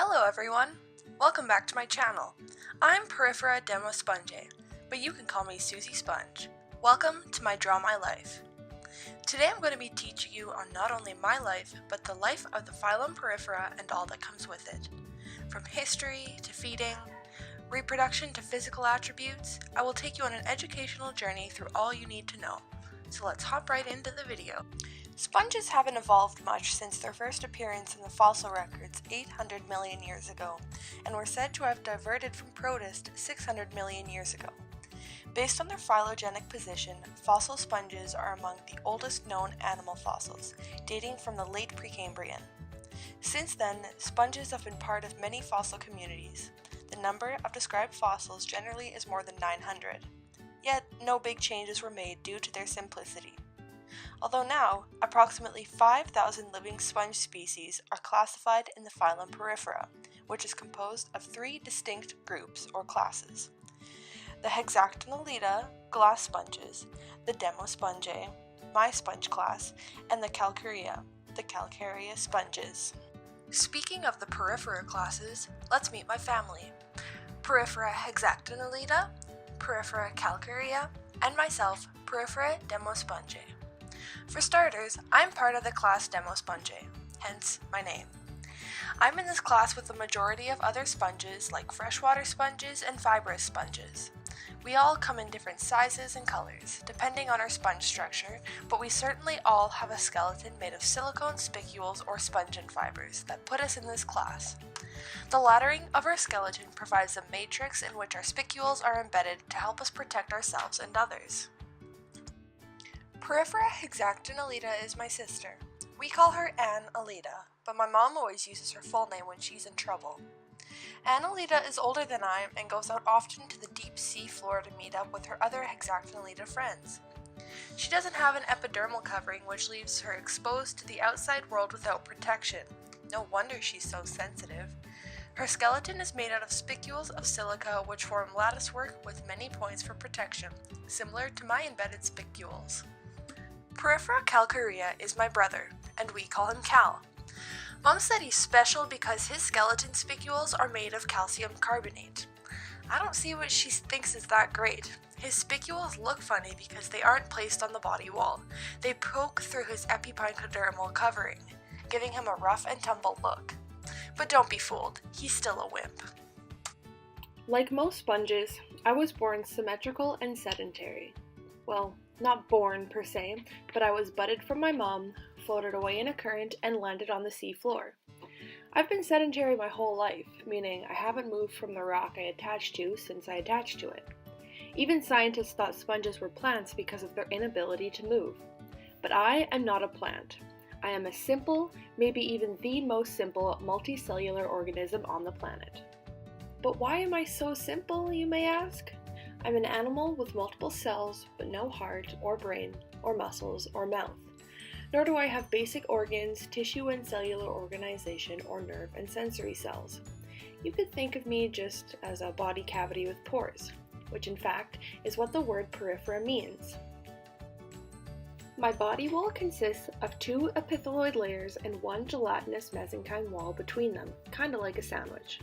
Hello everyone! Welcome back to my channel. I'm Porifera Sponge, but you can call me Susie Sponge. Welcome to my Draw My Life. Today I'm going to be teaching you on not only my life, but the life of the phylum Porifera and all that comes with it. From history to feeding, reproduction to physical attributes, I will take you on an educational journey through all you need to know. So let's hop right into the video. Sponges haven't evolved much since their first appearance in the fossil records 800 million years ago, and were said to have diverted from protist 600 million years ago. Based on their phylogenetic position, fossil sponges are among the oldest known animal fossils, dating from the late Precambrian. Since then, sponges have been part of many fossil communities. The number of described fossils generally is more than 900. Yet, no big changes were made due to their simplicity. Although now, approximately 5,000 living sponge species are classified in the phylum Porifera, which is composed of three distinct groups or classes: the Hexactinolita glass sponges, the Demosponge, my sponge class, and the Calcarea, the calcareous sponges. Speaking of the Porifera classes, let's meet my family: Porifera Hexactinolita, Porifera calcarea, and myself, Porifera Demosponge. For starters, I'm part of the class Demosponge, hence my name. I'm in this class with the majority of other sponges like freshwater sponges and fibrous sponges. We all come in different sizes and colors, depending on our sponge structure, but we certainly all have a skeleton made of silicone spicules or spongin fibers that put us in this class. The laddering of our skeleton provides a matrix in which our spicules are embedded to help us protect ourselves and others. Porifera Hexactinolita is my sister. We call her Ann Alita, but my mom always uses her full name when she's in trouble. Ann Alita is older than I am and goes out often to the deep sea floor to meet up with her other Hexactinolita friends. She doesn't have an epidermal covering, which leaves her exposed to the outside world without protection. No wonder she's so sensitive. Her skeleton is made out of spicules of silica which form latticework with many points for protection, similar to my embedded spicules. Porifera calcarea is my brother, and we call him Cal. Mom said he's special because his skeleton spicules are made of calcium carbonate. I don't see what she thinks is that great. His spicules look funny because they aren't placed on the body wall. They poke through his epipendydermal covering, giving him a rough and tumble look. But don't be fooled, he's still a wimp. Like most sponges, I was born symmetrical and sedentary. Well, not born per se, but I was budded from my mom, floated away in a current, and landed on the sea floor. I've been sedentary my whole life, meaning I haven't moved from the rock I attached to since I attached to it. Even scientists thought sponges were plants because of their inability to move. But I am not a plant. I am a simple, maybe even the most simple, multicellular organism on the planet. But why am I so simple, you may ask? I'm an animal with multiple cells, but no heart, or brain, or muscles, or mouth. Nor do I have basic organs, tissue and cellular organization, or nerve and sensory cells. You could think of me just as a body cavity with pores, which in fact is what the word porifera means. My body wall consists of two epithelioid layers and one gelatinous mesenchyme wall between them, kinda like a sandwich.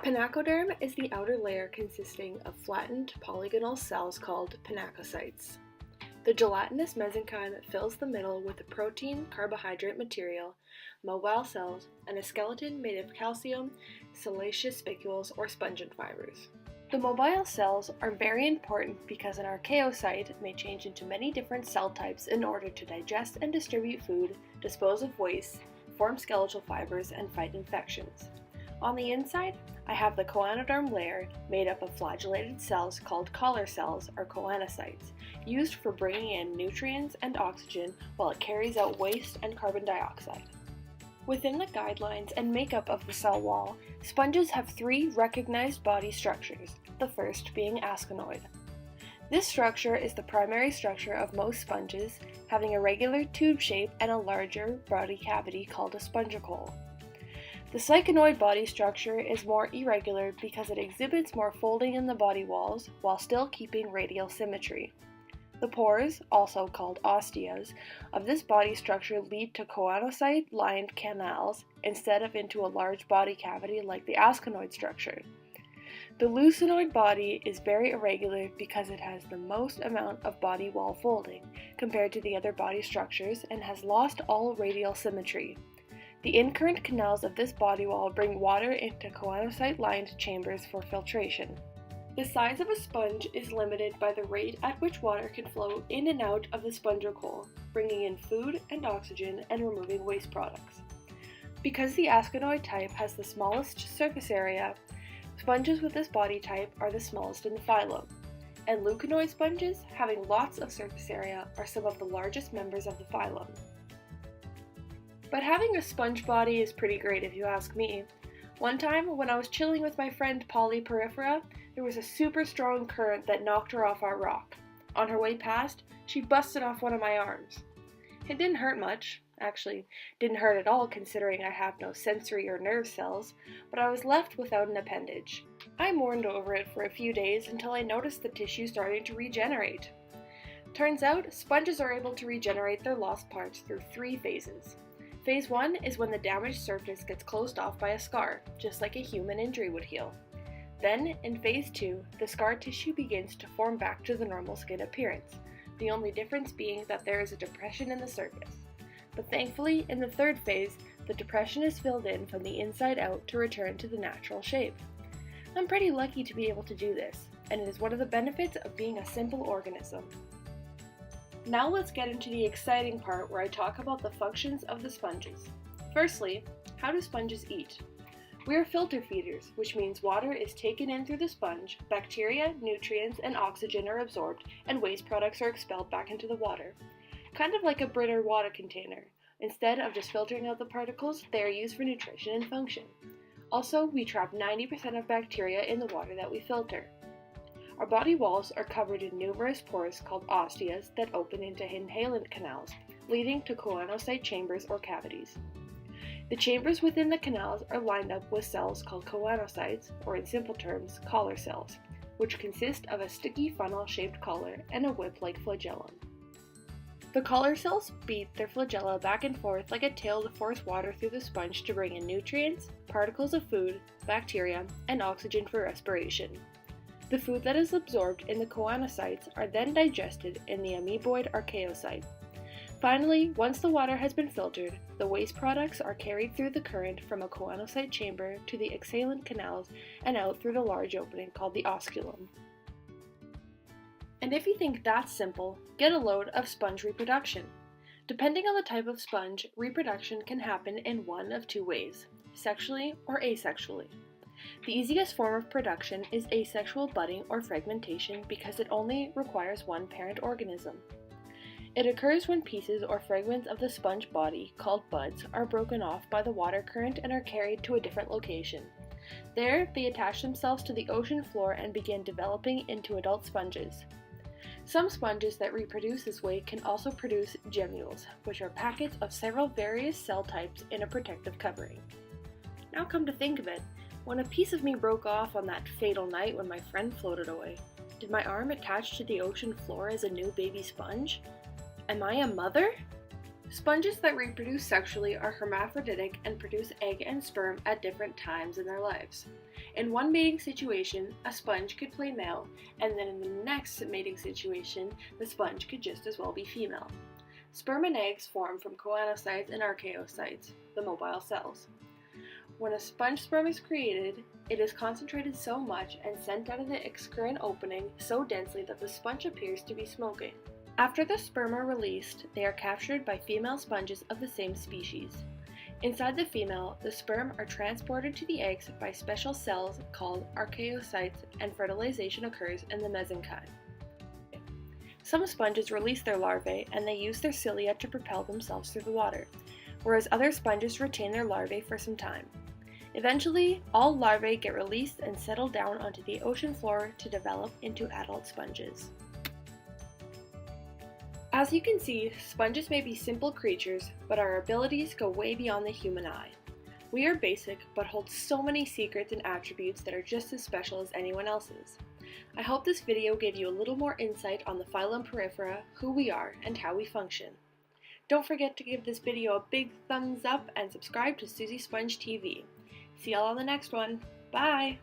Pinacoderm is the outer layer consisting of flattened polygonal cells called pinacocytes. The gelatinous mesenchyme fills the middle with a protein carbohydrate material, mobile cells, and a skeleton made of calcium, siliceous spicules, or spongin fibers. The mobile cells are very important because an archaeocyte may change into many different cell types in order to digest and distribute food, dispose of waste, form skeletal fibers, and fight infections. On the inside, I have the choanoderm layer made up of flagellated cells called collar cells or choanocytes, used for bringing in nutrients and oxygen while it carries out waste and carbon dioxide. Within the guidelines and makeup of the cell wall, sponges have three recognized body structures, the first being asconoid. This structure is the primary structure of most sponges, having a regular tube shape and a larger body cavity called a spongicle. The cyclonoid body structure is more irregular because it exhibits more folding in the body walls while still keeping radial symmetry. The pores, also called osteas, of this body structure lead to choanocyte-lined canals instead of into a large body cavity like the asconoid structure. The lucinoid body is very irregular because it has the most amount of body wall folding compared to the other body structures and has lost all radial symmetry. The incurrent canals of this body wall bring water into choanocyte-lined chambers for filtration. The size of a sponge is limited by the rate at which water can flow in and out of the sponge hole, bringing in food and oxygen and removing waste products. Because the asconoid type has the smallest surface area, sponges with this body type are the smallest in the phylum, and leuconoid sponges, having lots of surface area, are some of the largest members of the phylum. But having a sponge body is pretty great if you ask me. One time, when I was chilling with my friend Porifera, there was a super strong current that knocked her off our rock. On her way past, she busted off one of my arms. It didn't hurt much. Actually, didn't hurt at all considering I have no sensory or nerve cells, but I was left without an appendage. I mourned over it for a few days until I noticed the tissue starting to regenerate. Turns out, sponges are able to regenerate their lost parts through 3 phases. Phase 1 is when the damaged surface gets closed off by a scar, just like a human injury would heal. Then, in Phase 2, the scar tissue begins to form back to the normal skin appearance, the only difference being that there is a depression in the surface. But thankfully, in the 3rd phase, the depression is filled in from the inside out to return to the natural shape. I'm pretty lucky to be able to do this, and it is one of the benefits of being a simple organism. Now let's get into the exciting part where I talk about the functions of the sponges. Firstly, how do sponges eat? We are filter feeders, which means water is taken in through the sponge, bacteria, nutrients, and oxygen are absorbed, and waste products are expelled back into the water. Kind of like a Brita water container. Instead of just filtering out the particles, they are used for nutrition and function. Also, we trap 90% of bacteria in the water that we filter. Our body walls are covered in numerous pores called osteas that open into inhalant canals, leading to choanocyte chambers or cavities. The chambers within the canals are lined up with cells called choanocytes, or in simple terms, collar cells, which consist of a sticky funnel-shaped collar and a whip-like flagellum. The collar cells beat their flagella back and forth like a tail to force water through the sponge to bring in nutrients, particles of food, bacteria, and oxygen for respiration. The food that is absorbed in the choanocytes are then digested in the amoeboid archaeocyte. Finally, once the water has been filtered, the waste products are carried through the current from a choanocyte chamber to the exhalant canals and out through the large opening called the osculum. And if you think that's simple, get a load of sponge reproduction. Depending on the type of sponge, reproduction can happen in one of 2 ways, sexually or asexually. The easiest form of production is asexual budding or fragmentation because it only requires one parent organism. It occurs when pieces or fragments of the sponge body, called buds, are broken off by the water current and are carried to a different location. There, they attach themselves to the ocean floor and begin developing into adult sponges. Some sponges that reproduce this way can also produce gemmules, which are packets of several various cell types in a protective covering. Now come to think of it, when a piece of me broke off on that fatal night when my friend floated away, did my arm attach to the ocean floor as a new baby sponge? Am I a mother? Sponges that reproduce sexually are hermaphroditic and produce egg and sperm at different times in their lives. In one mating situation, a sponge could play male, and then in the next mating situation, the sponge could just as well be female. Sperm and eggs form from choanocytes and archaeocytes, the mobile cells. When a sponge sperm is created, it is concentrated so much and sent out of the excurrent opening so densely that the sponge appears to be smoking. After the sperm are released, they are captured by female sponges of the same species. Inside the female, the sperm are transported to the eggs by special cells called archaeocytes, and fertilization occurs in the mesenchyme. Some sponges release their larvae and they use their cilia to propel themselves through the water, whereas other sponges retain their larvae for some time. Eventually, all larvae get released and settle down onto the ocean floor to develop into adult sponges. As you can see, sponges may be simple creatures, but our abilities go way beyond the human eye. We are basic, but hold so many secrets and attributes that are just as special as anyone else's. I hope this video gave you a little more insight on the phylum Porifera, who we are, and how we function. Don't forget to give this video a big thumbs up and subscribe to Susie Sponge TV. See y'all on the next one. Bye!